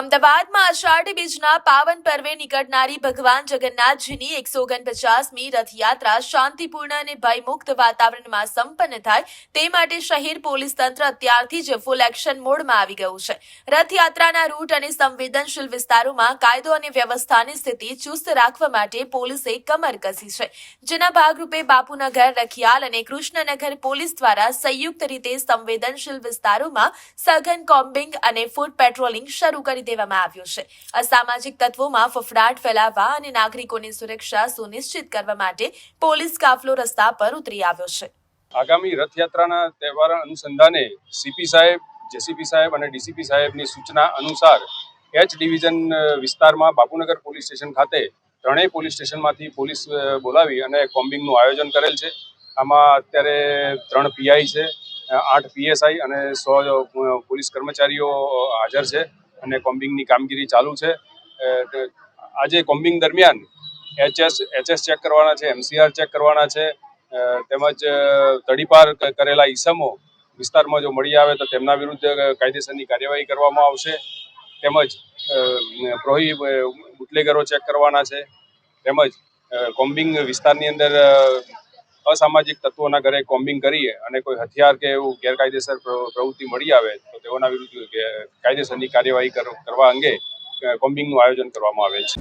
અમદાવાદમાં અષાઢી બીજના પાવન પર્વે નીકળનારી ભગવાન જગન્નાથજીની 149મી રથયાત્રા શાંતિપૂર્ણ અને ભયમુક્ત વાતાવરણમાં સંપન્ન થાય તે માટે શહેર પોલીસ તંત્ર અત્યારથી જ ફૂલ એક્શન મોડમાં આવી ગયું છે। રથયાત્રાના રૂટ અને સંવેદનશીલ વિસ્તારોમાં કાયદો અને વ્યવસ્થાની સ્થિતિ ચુસ્ત રાખવા માટે પોલીસે કમર કસી છે, જેના ભાગરૂપે બાપુનગર, રખિયાલ અને કૃષ્ણનગર પોલીસ દ્વારા સંયુક્ત રીતે સંવેદનશીલ વિસ્તારોમાં સઘન કોમ્બિંગ અને ફૂટ પેટ્રોલિંગ શરૂ કરી દેવામાં આવ્યું છે। અસામાજિક તત્વોમાં ફફડાટ ફેલાવવા અને નાગરિકોની સુરક્ષા સુનિશ્ચિત કરવા માટે પોલીસ કાફલો રસ્તા પર ઉતરી આવ્યો છે। આગામી રથયાત્રાના તહેવાર અનુસંધાને સીપી સાહેબ, જેસીપી સાહેબ અને ડીસીપી સાહેબની સૂચના અનુસાર એચ ડિવિઝન વિસ્તારમાં બાપુનગર પોલીસ સ્ટેશન ખાતે ત્રણેય પોલીસ સ્ટેશનમાંથી પોલીસ બોલાવી અને કોમ્બિંગનું આયોજન કરેલ છે। આમાં અત્યારે 3 પીઆઈ છે, 8 પીએસઆઈ અને 100 પોલીસ કર્મચારીઓ હાજર છે અને કોમ્બિંગની કામગીરી ચાલુ છે। આજે કોમ્બિંગ દરમિયાન એચએસ ચેક કરવાના છે, એમસીઆર ચેક કરવાના છે, તેમજ તડીપાર કરેલા ઈસમો વિસ્તારમાં જો મળી આવે તો તેમના વિરુદ્ધ કાયદેસરની કાર્યવાહી કરવામાં આવશે। તેમજ બુટલેગરો ચેક કરવાના છે। તેમજ કોમ્બિંગ વિસ્તારની અંદર અસામાજિક તત્વોના ઘરે કોમ્બિંગ કરી અને કોઈ હથિયાર કે એવું ગેરકાયદેસર પ્રવૃત્તિ મળી આવે તો તેઓના વિરુદ્ધ કાયદેસરની કાર્યવાહી કરવા અંગે કોમ્બિંગનું આયોજન કરવામાં આવે છે।